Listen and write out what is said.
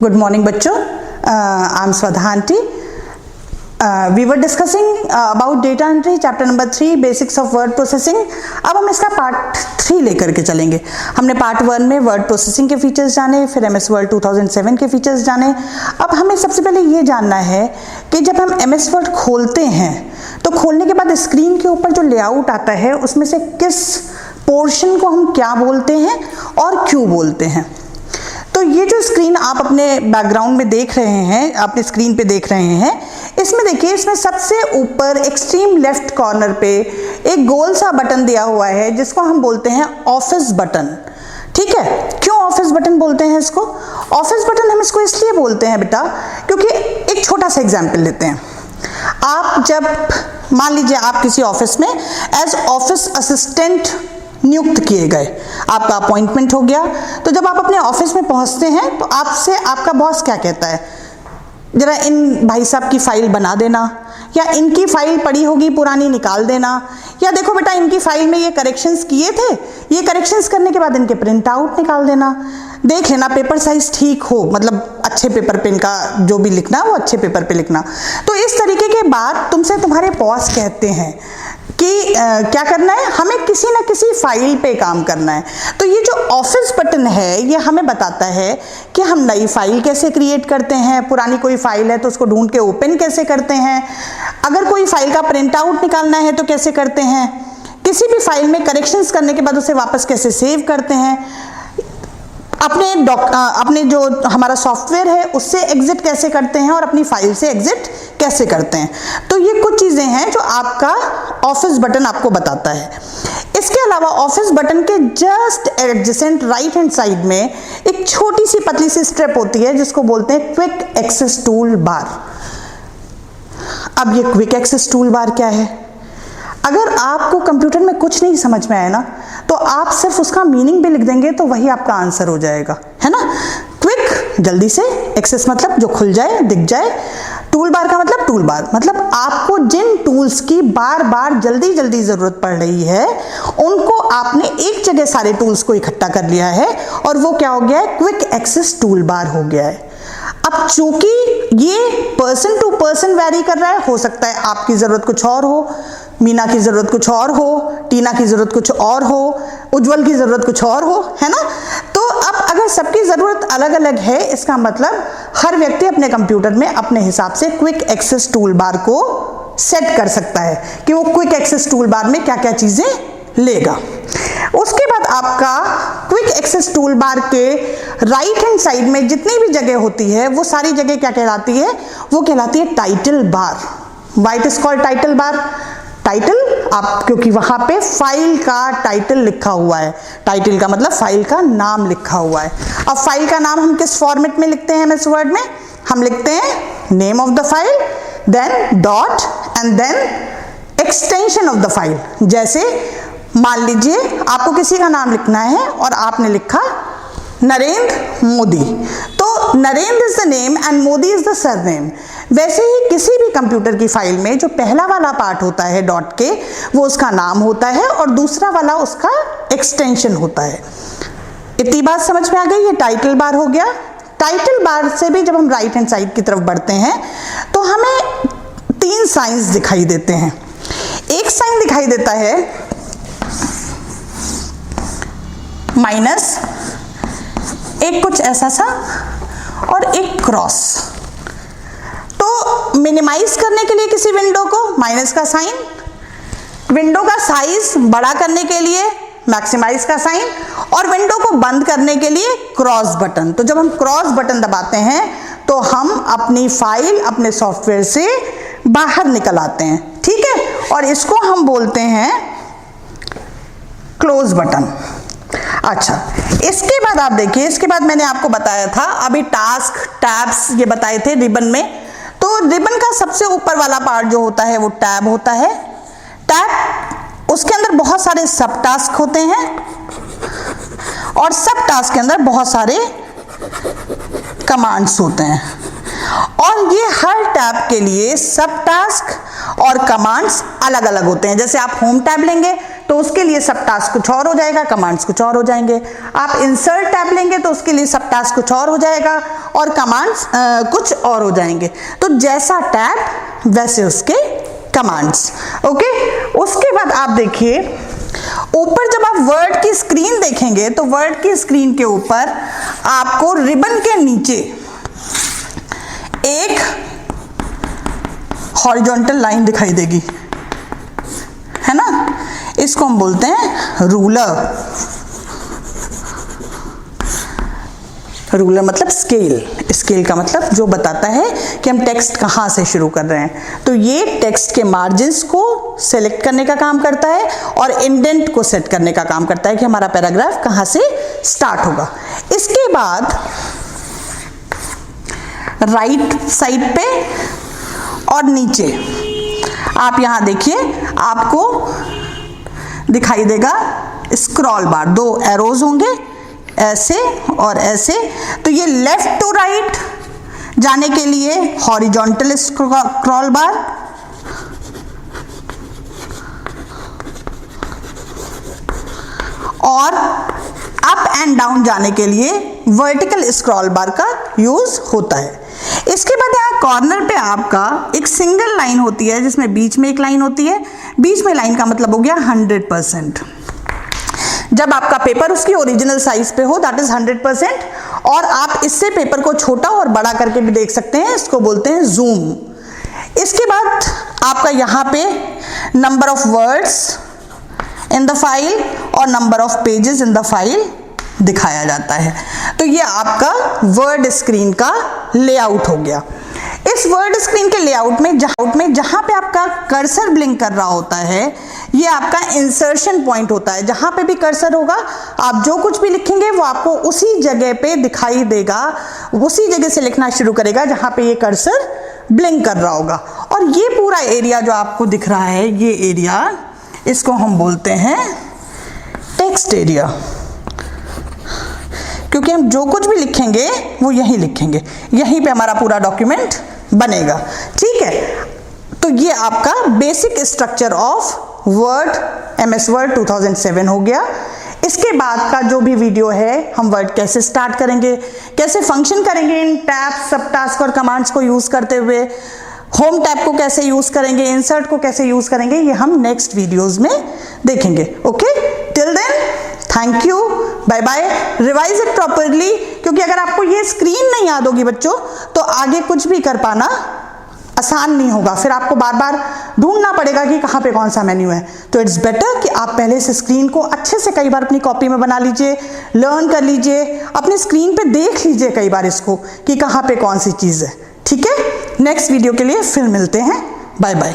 Good morning बच्चों, I am Swatha aunty. We were discussing about data entry chapter number 3 basics of word processing. अब हम इसका part 3 लेकर के चलेंगे। हमने पार्ट 1 में वर्ड प्रोसेसिंग के फीचर्स जाने, फिर MS वर्ड 2007 के फीचर्स जाने। अब हमें सबसे पहले ये जानना है कि जब हम MS वर्ड खोलते हैं तो खोलने के बाद स्क्रीन के ऊपर जो लेआउट आता है उसमें से किस पोर्शन को हम क्या बोलते हैं और क्यों बोलते हैं। तो ये जो स्क्रीन आप अपने बैकग्राउंड में देख रहे हैं, अपने स्क्रीन पे देख रहे हैं, इसमें देखिए, इसमें सबसे ऊपर एक्सट्रीम लेफ्ट कॉर्नर पे एक गोल सा बटन दिया हुआ है जिसको हम बोलते हैं ऑफिस बटन। ठीक है, क्यों ऑफिस बटन बोलते हैं इसको? ऑफिस बटन हम इसको इसलिए बोलते हैं बेटा क्योंकि एक छोटा सा एग्जाम्पल लेते हैं। आप जब मान लीजिए आप किसी ऑफिस में एज ऑफिस असिस्टेंट नियुक्त किए गए, आपका अपॉइंटमेंट हो गया, तो जब आप अपने ऑफिस में पहुंचते हैं तो आपसे आपका बॉस क्या कहता है, जरा इन भाई साहब की फाइल बना देना, या इनकी फाइल पड़ी होगी पुरानी निकाल देना, या देखो बेटा इनकी फाइल में ये करेक्शंस किए थे, ये करेक्शंस करने के बाद इनके प्रिंट आउट निकाल देना, देख लेना पेपर साइज ठीक हो, मतलब अच्छे पेपर पे इनका जो भी लिखना वो अच्छे पेपर पे लिखना। तो इस तरीके के बात तुमसे तुम्हारे बॉस कहते हैं कि क्या करना है, हमें किसी ना किसी फाइल पे काम करना है। तो ये जो ऑफिस बटन है ये हमें बताता है कि हम नई फाइल कैसे क्रिएट करते हैं, पुरानी कोई फाइल है तो उसको ढूंढ के ओपन कैसे करते हैं, अगर कोई फाइल का प्रिंट आउट निकालना है तो कैसे करते हैं, किसी भी फाइल में करेक्शंस करने के बाद उसे वापस कैसे सेव करते हैं, अपने जो हमारा सॉफ्टवेयर है उससे एग्जिट कैसे करते हैं और अपनी फाइल से एग्जिट कैसे करते हैं। तो ये कुछ चीजें हैं जो आपका ऑफिस बटन आपको बताता है। इसके अलावा ऑफिस बटन के just adjacent right hand side में एक छोटी सी पतली सी स्ट्रिप होती है जिसको बोलते हैं क्विक एक्सेस टूल बार। अब ये क्विक एक्सेस टूल बार क्या है? अगर आपको कंप्यूटर में कुछ नहीं समझ में आया ना तो आप सिर्फ उसका मीनिंग भी लिख देंगे तो वही आपका आंसर हो जाएगा, है ना। क्विक जल्दी से, एक्सेस मतलब जो खुल जाए, दिख जाए, टूल बार का मतलब टूल बार मतलब आपको जिन टूल्स की बार बार जल्दी जल्दी जरूरत पड़ रही है उनको आपने एक जगह सारे टूल्स को इकट्ठा कर लिया है और वो क्या हो गया है, क्विक एक्सेस टूल बार हो गया है। अब चूंकि ये पर्सन टू पर्सन वैरी कर रहा है, हो सकता है आपकी जरूरत कुछ और हो, मीना की जरूरत कुछ और हो, टीना की जरूरत कुछ और हो, उज्जवल की जरूरत कुछ और हो, है ना। तो अब अगर सबकी जरूरत अलग अलग है इसका मतलब हर व्यक्ति अपने कंप्यूटर में अपने हिसाब से क्विक एक्सेस टूल बार को सेट कर सकता है कि वो क्विक एक्सेस टूल बार में क्या क्या चीजें लेगा। उसके बाद आपका क्विक एक्सेस टूल बार के राइट हैंड साइड में जितनी भी जगह होती है वो सारी जगह क्या कहलाती है, वो कहलाती है title bar. Why it is called title bar? Title आप क्योंकि वहां पे फाइल का टाइटल लिखा हुआ है, टाइटल का मतलब फाइल का नाम लिखा हुआ है। अब फाइल का नाम हम किस फॉर्मेट में लिखते हैं MS वर्ड में? हम लिखते हैं name of the file, then dot and then extension of the file. जैसे मान लीजिए आपको किसी का नाम लिखना है और आपने लिखा नरेंद्र मोदी, तो Narendra is the name and Modi is the surname. वैसे ही किसी भी कंप्यूटर की फाइल में जो पहला वाला पार्ट होता है डॉट के, वो उसका नाम होता है और दूसरा वाला उसका एक्सटेंशन होता है। इतनी बात समझ में आ गई? ये टाइटल बार हो गया। टाइटल बार से भी जब हम राइट हैंड साइड की तरफ बढ़ते हैं तो हमें 3 साइंस दिखाई देते हैं। एक साइन दिखाई देता है माइनस, एक कुछ ऐसा सा और एक क्रॉस। तो मिनिमाइज करने के लिए किसी विंडो को माइनस का साइन, विंडो का साइज बड़ा करने के लिए मैक्सिमाइज का साइन, और विंडो को बंद करने के लिए क्रॉस बटन। तो जब हम क्रॉस बटन दबाते हैं तो हम अपनी फाइल अपने सॉफ्टवेयर से बाहर निकल आते हैं, ठीक है, और इसको हम बोलते हैं क्लोज बटन। अच्छा, इसके बाद आप देखिए, इसके बाद मैंने आपको बताया था अभी टास्क टैब्स ये बताए थे रिबन में। तो रिबन का सबसे ऊपर वाला पार्ट जो होता है वो टैब होता है। टैब, उसके अंदर बहुत सारे सब टास्क होते हैं और सब टास्क के अंदर बहुत सारे कमांड्स होते हैं और ये हर टैब के लिए सब टास्क और कमांड्स अलग अलग होते हैं। जैसे आप होम टैब लेंगे तो उसके लिए सब टास्क कुछ और हो जाएगा, कमांड्स कुछ और हो जाएंगे। आप इंसर्ट टैब लेंगे तो उसके लिए सब टास्क कुछ और हो जाएगा और कमांड्स कुछ और हो जाएंगे। तो जैसा टैब वैसे उसके कमांड्स। ओके, उसके बाद आप देखिए ऊपर जब आप वर्ड की स्क्रीन देखेंगे तो वर्ड की स्क्रीन के ऊपर आपको रिबन के नीचे एक हॉरिजॉन्टल लाइन दिखाई देगी, है ना, इसको हम बोलते हैं रूलर। रूलर मतलब स्केल, स्केल का मतलब जो बताता है कि हम टेक्स्ट कहाँ से शुरू कर रहे हैं। तो ये टेक्स्ट के मार्जिन्स को सेलेक्ट करने का काम करता है और इंडेंट को सेट करने का काम करता है कि हमारा पैराग्राफ कहाँ से स्टार्ट होगा। इसके बाद राइट साइड पे और नीचे आप यहां देखिए आपको दिखाई देगा स्क्रॉल बार, दो एरोज होंगे ऐसे और ऐसे। तो ये लेफ्ट टू राइट जाने के लिए हॉरिजॉन्टल स्क्रॉल बार और अप एंड डाउन जाने के लिए वर्टिकल स्क्रॉल बार का यूज होता है। इसके बाद यहाँ कॉर्नर पे आपका एक सिंगल लाइन होती है जिसमें बीच में एक लाइन होती है। बीच में लाइन का मतलब हो गया 100%। जब आपका पेपर उसकी ओरिजिनल साइज पे हो दैट इज 100%, और आप इससे पेपर को छोटा और बड़ा करके भी देख सकते हैं, इसको बोलते हैं जूम। इसके बाद आपका यहाँ पे number of words in the file और number of pages in the file दिखाया जाता है। तो ये आपका वर्ड स्क्रीन का लेआउट हो गया। इस वर्ड स्क्रीन के लेआउट में जहां पे आपका कर्सर ब्लिंक कर रहा होता है ये आपका इंसर्शन पॉइंट होता है। जहां पे भी कर्सर होगा आप जो कुछ भी लिखेंगे वो आपको उसी जगह पे दिखाई देगा, उसी जगह से लिखना शुरू करेगा जहां पे ये कर्सर ब्लिंक कर रहा होगा। और ये पूरा एरिया जो आपको दिख रहा है, ये एरिया, इसको हम बोलते हैं टेक्स्ट एरिया, क्योंकि हम जो कुछ भी लिखेंगे वो यहीं लिखेंगे, यहीं पे हमारा पूरा डॉक्यूमेंट बनेगा। ठीक है, तो ये आपका basic structure of word, MS word 2007 हो गया। इसके बाद का जो भी वीडियो है हम वर्ड कैसे स्टार्ट करेंगे, कैसे फंक्शन करेंगे इन टैब, सब टास्क और कमांड्स को यूज करते हुए, होम टैब को कैसे यूज करेंगे, इंसर्ट को कैसे यूज करेंगे, ये हम नेक्स्ट वीडियोस में देखेंगे। Okay, till then thank you, bye bye. Revise it properly, क्योंकि अगर आपको ये स्क्रीन नहीं याद होगी बच्चों तो आगे कुछ भी कर पाना आसान नहीं होगा, फिर आपको बार बार ढूंढना पड़ेगा कि कहाँ पे कौन सा मेन्यू है। तो इट्स बेटर कि आप पहले से स्क्रीन को अच्छे से कई बार अपनी कॉपी में बना लीजिए, लर्न कर लीजिए, अपनी स्क्रीन पे देख लीजिए कई बार इसको कि कहाँ पे कौन सी चीज़ है। ठीक है, नेक्स्ट वीडियो के लिए फिर मिलते हैं, बाय बाय।